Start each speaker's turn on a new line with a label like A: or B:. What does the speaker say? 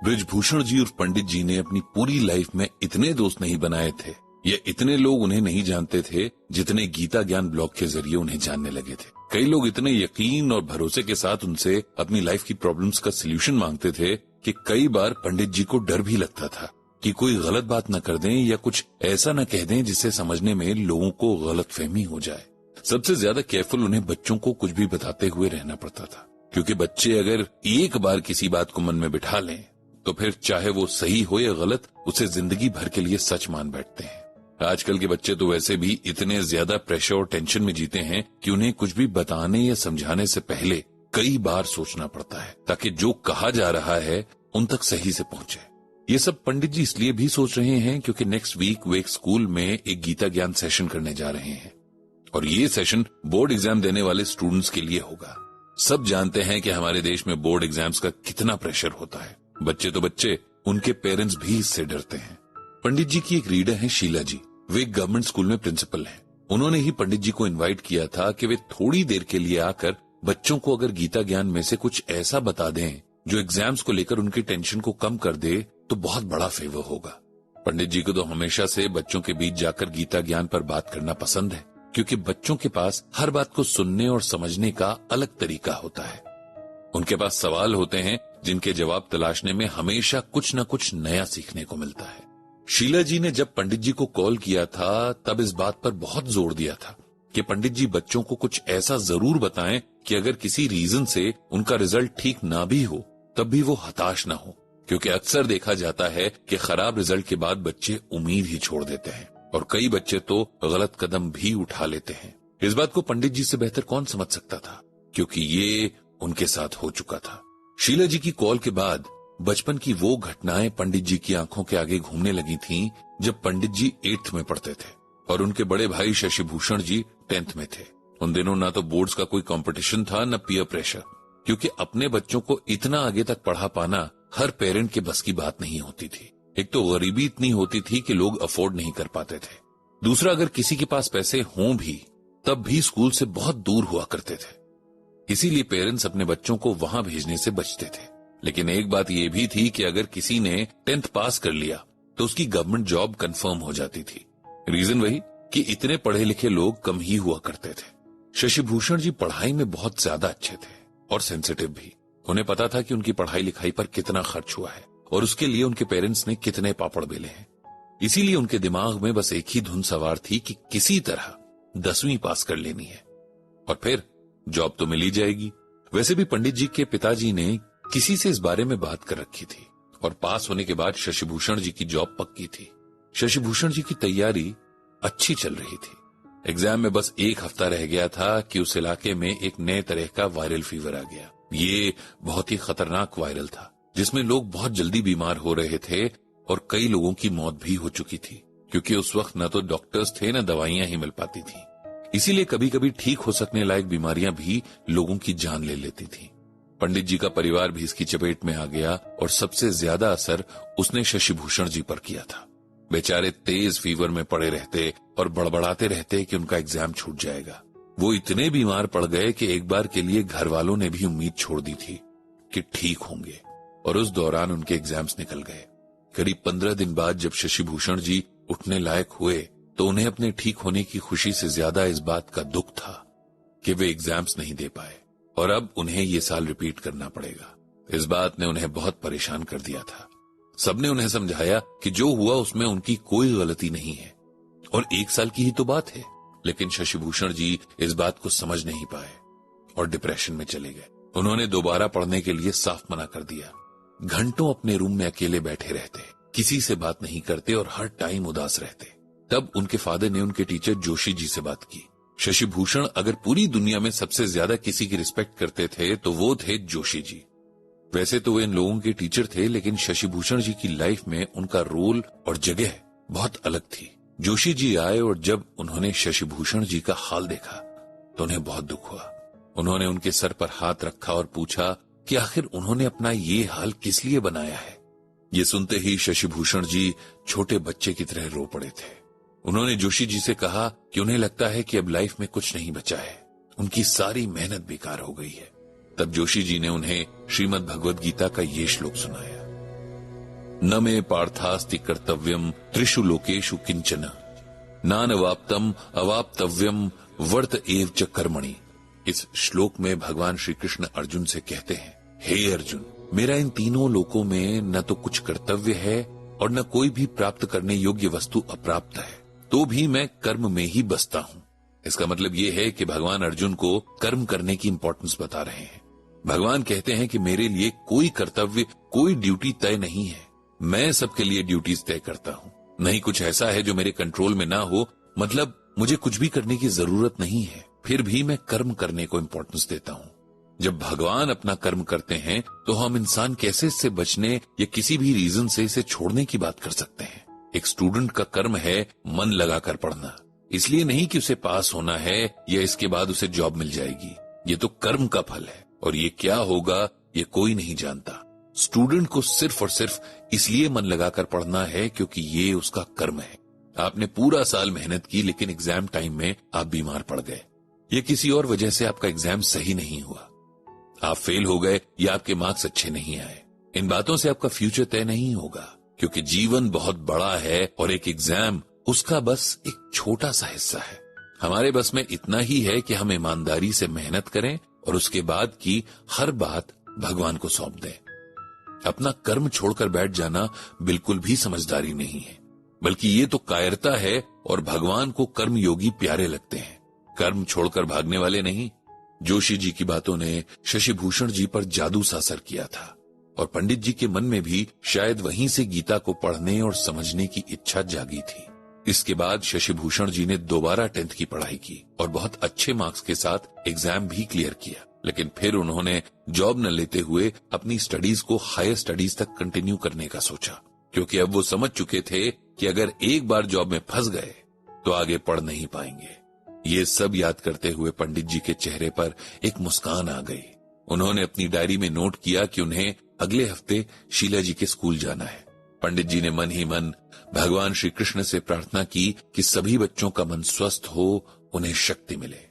A: बृजभूषण जी और पंडित जी ने अपनी पूरी लाइफ में इतने दोस्त नहीं बनाए थे या इतने लोग उन्हें नहीं जानते थे जितने गीता ज्ञान ब्लॉग के जरिए उन्हें जानने लगे थे। कई लोग इतने यकीन और भरोसे के साथ उनसे अपनी लाइफ की प्रॉब्लम्स का सलूशन मांगते थे कि कई बार पंडित जी को डर भी लगता था कि कोई गलत बात न कर दें या कुछ ऐसा न कह दें जिससे समझने में लोगों को गलतफहमी हो जाए। सबसे ज्यादा केयरफुल उन्हें बच्चों को कुछ भी बताते हुए रहना पड़ता था, क्योंकि बच्चे अगर एक बार किसी बात को मन में बिठा लें तो फिर चाहे वो सही हो या गलत, उसे जिंदगी भर के लिए सच मान बैठते हैं। आजकल के बच्चे तो वैसे भी इतने ज्यादा प्रेशर और टेंशन में जीते हैं कि उन्हें कुछ भी बताने या समझाने से पहले कई बार सोचना पड़ता है ताकि जो कहा जा रहा है उन तक सही से पहुंचे। ये सब पंडित जी इसलिए भी सोच रहे हैं क्योंकि नेक्स्ट वीक वे एक स्कूल में एक गीता ज्ञान सेशन करने जा रहे हैं और ये सेशन बोर्ड एग्जाम देने वाले स्टूडेंट्स के लिए होगा। सब जानते हैं कि हमारे देश में बोर्ड एग्जाम्स का कितना प्रेशर होता है। बच्चे तो बच्चे, उनके पेरेंट्स भी इससे डरते हैं। पंडित जी की एक रीडर है शीला जी, वे एक गवर्नमेंट स्कूल में प्रिंसिपल हैं। उन्होंने ही पंडित जी को इनवाइट किया था कि वे थोड़ी देर के लिए आकर बच्चों को अगर गीता ज्ञान में से कुछ ऐसा बता दें जो एग्जाम्स को लेकर उनकी टेंशन को कम कर दे तो बहुत बड़ा फेवर होगा। पंडित जी को तो हमेशा से बच्चों के बीच जाकर गीता ज्ञान पर बात करना पसंद है, क्योंकि बच्चों के पास हर बात को सुनने और समझने का अलग तरीका होता है। उनके पास सवाल होते हैं जिनके जवाब तलाशने में हमेशा कुछ न कुछ नया सीखने को मिलता है। शीला जी ने जब पंडित जी को कॉल किया था तब इस बात पर बहुत जोर दिया था कि पंडित जी बच्चों को कुछ ऐसा जरूर बताएं कि अगर किसी रीजन से उनका रिजल्ट ठीक ना भी हो तब भी वो हताश ना हो, क्योंकि अक्सर देखा जाता है कि खराब रिजल्ट के बाद बच्चे उम्मीद ही छोड़ देते हैं और कई बच्चे तो गलत कदम भी उठा लेते हैं। इस बात को पंडित जी से बेहतर कौन समझ सकता था, क्योंकि ये उनके साथ हो चुका था। शीला जी की कॉल के बाद बचपन की वो घटनाएं पंडित जी की आंखों के आगे घूमने लगी थीं जब पंडित जी 8th में पढ़ते थे और उनके बड़े भाई शशिभूषण जी 10th में थे। उन दिनों ना तो बोर्ड्स का कोई कंपटीशन था न पीयर प्रेशर, क्योंकि अपने बच्चों को इतना आगे तक पढ़ा पाना हर पेरेंट के बस की बात नहीं होती थी। एक तो गरीबी इतनी होती थी कि लोग अफोर्ड नहीं कर पाते थे, दूसरा अगर किसी के पास पैसे हों भी तब भी स्कूल से बहुत दूर हुआ करते थे, इसीलिए पेरेंट्स अपने बच्चों को वहां भेजने से बचते थे। लेकिन एक बात यह भी थी कि अगर किसी ने 10th पास कर लिया तो उसकी गवर्नमेंट जॉब कंफर्म हो जाती थी। रीजन वही कि इतने पढ़े लिखे लोग कम ही हुआ करते थे। शशिभूषण जी पढ़ाई में बहुत ज्यादा अच्छे थे और सेंसिटिव भी। उन्हें पता था कि उनकी पढ़ाई लिखाई पर कितना खर्च हुआ है और उसके लिए उनके पेरेंट्स ने कितने पापड़ बेले हैं। इसीलिए उनके दिमाग में बस एक ही धुन सवार थी कि किसी तरह 10वीं पास कर लेनी है और फिर जॉब तो मिल ही जाएगी। वैसे भी पंडित जी के पिताजी ने किसी से इस बारे में बात कर रखी थी और पास होने के बाद शशिभूषण जी की जॉब पक्की थी। शशिभूषण जी की तैयारी अच्छी चल रही थी। एग्जाम में बस 1 हफ्ता रह गया था कि उस इलाके में एक नए तरह का वायरल फीवर आ गया। ये बहुत ही खतरनाक वायरल था जिसमें लोग बहुत जल्दी बीमार हो रहे थे और कई लोगों की मौत भी हो चुकी थी, क्योंकि उस वक्त न तो डॉक्टर्स थे न दवाइयां ही मिल पाती थी। इसीलिए कभी कभी ठीक हो सकने लायक बीमारियां भी लोगों की जान ले लेती थी। पंडित जी का परिवार भी इसकी चपेट में आ गया और सबसे ज्यादा असर उसने शशिभूषण जी पर किया था। बेचारे तेज फीवर में पड़े रहते और बड़बड़ाते रहते कि उनका एग्जाम छूट जाएगा। वो इतने बीमार पड़ गए कि एक बार के लिए घर वालों ने भी उम्मीद छोड़ दी थी कि ठीक होंगे और उस दौरान उनके एग्जाम्स निकल गए। करीब 15 दिन बाद जब शशिभूषण जी उठने लायक हुए तो उन्हें अपने ठीक होने की खुशी से ज्यादा इस बात का दुख था कि वे एग्जाम्स नहीं दे पाए और अब उन्हें ये साल रिपीट करना पड़ेगा। इस बात ने उन्हें बहुत परेशान कर दिया था। सबने उन्हें समझाया कि जो हुआ उसमें उनकी कोई गलती नहीं है और 1 साल की ही तो बात है, लेकिन शशिभूषण जी इस बात को समझ नहीं पाए और डिप्रेशन में चले गए। उन्होंने दोबारा पढ़ने के लिए साफ मना कर दिया। घंटों अपने रूम में अकेले बैठे रहते, किसी से बात नहीं करते और हर टाइम उदास रहते। तब उनके फादर ने उनके टीचर जोशी जी से बात की। शशिभूषण अगर पूरी दुनिया में सबसे ज्यादा किसी की रिस्पेक्ट करते थे तो वो थे जोशी जी। वैसे तो वे इन लोगों के टीचर थे, लेकिन शशिभूषण जी की लाइफ में उनका रोल और जगह बहुत अलग थी। जोशी जी आए और जब उन्होंने शशिभूषण जी का हाल देखा तो उन्हें बहुत दुख हुआ। उन्होंने उनके सर पर हाथ रखा और पूछा कि आखिर उन्होंने अपना ये हाल किस लिए बनाया है। ये सुनते ही शशिभूषण जी छोटे बच्चे की तरह रो पड़े थे। उन्होंने जोशी जी से कहा कि उन्हें लगता है कि अब लाइफ में कुछ नहीं बचा है, उनकी सारी मेहनत बेकार हो गई है। तब जोशी जी ने उन्हें श्रीमद् भगवद गीता का ये श्लोक सुनाया न मे पार्थास्ति कर्तव्यम त्रिषु लोकेषु किंचन नानवाप्तम अवाप्तव्यम वर्त एव च कर्मणि। इस श्लोक में भगवान श्री कृष्ण अर्जुन से कहते हैं, हे अर्जुन, मेरा इन तीनों लोकों में न तो कुछ कर्तव्य है और न कोई भी प्राप्त करने योग्य वस्तु अप्राप्त है, तो भी मैं कर्म में ही बसता हूँ। इसका मतलब ये है कि भगवान अर्जुन को कर्म करने की इंपॉर्टेंस बता रहे हैं। भगवान कहते हैं कि मेरे लिए कोई कर्तव्य, कोई ड्यूटी तय नहीं है, मैं सबके लिए ड्यूटीज तय करता हूँ। नहीं कुछ ऐसा है जो मेरे कंट्रोल में ना हो, मतलब मुझे कुछ भी करने की जरूरत नहीं है, फिर भी मैं कर्म करने को इंपॉर्टेंस देता हूँ। जब भगवान अपना कर्म करते हैं तो हम इंसान कैसे इससे बचने या किसी भी रीजन से इसे छोड़ने की बात कर सकते हैं। एक स्टूडेंट का कर्म है मन लगाकर पढ़ना, इसलिए नहीं कि उसे पास होना है या इसके बाद उसे जॉब मिल जाएगी। ये तो कर्म का फल है और ये क्या होगा ये कोई नहीं जानता। स्टूडेंट को सिर्फ और सिर्फ इसलिए मन लगाकर पढ़ना है क्योंकि ये उसका कर्म है। आपने पूरा साल मेहनत की लेकिन एग्जाम टाइम में आप बीमार पड़ गए या किसी और वजह से आपका एग्जाम सही नहीं हुआ, आप फेल हो गए या आपके मार्क्स अच्छे नहीं आए। इन बातों से आपका फ्यूचर तय नहीं होगा क्योंकि जीवन बहुत बड़ा है और एक एग्जाम उसका बस एक छोटा सा हिस्सा है। हमारे बस में इतना ही है कि हम ईमानदारी से मेहनत करें और उसके बाद की हर बात भगवान को सौंप दें। अपना कर्म छोड़कर बैठ जाना बिल्कुल भी समझदारी नहीं है, बल्कि ये तो कायरता है और भगवान को कर्म योगी प्यारे लगते हैं, कर्म छोड़कर भागने वाले नहीं। जोशी जी की बातों ने शशिभूषण जी पर जादू सा असर किया था और पंडित जी के मन में भी शायद वहीं से गीता को पढ़ने और समझने की इच्छा जागी थी। इसके बाद शशिभूषण जी ने दोबारा 10th की पढ़ाई की और बहुत अच्छे मार्क्स के साथ एग्जाम भी क्लियर किया, लेकिन फिर उन्होंने जॉब न लेते हुए अपनी स्टडीज को हायर स्टडीज तक कंटिन्यू करने का सोचा, क्योंकि अब वो समझ चुके थे कि अगर एक बार जॉब में फंस गए तो आगे पढ़ नहीं पाएंगे। ये सब याद करते हुए पंडित जी के चेहरे पर एक मुस्कान आ गई। उन्होंने अपनी डायरी में नोट किया कि उन्हें अगले हफ्ते शीला जी के स्कूल जाना है। पंडित जी ने मन ही मन भगवान श्री कृष्ण से प्रार्थना की कि सभी बच्चों का मन स्वस्थ हो, उन्हें शक्ति मिले।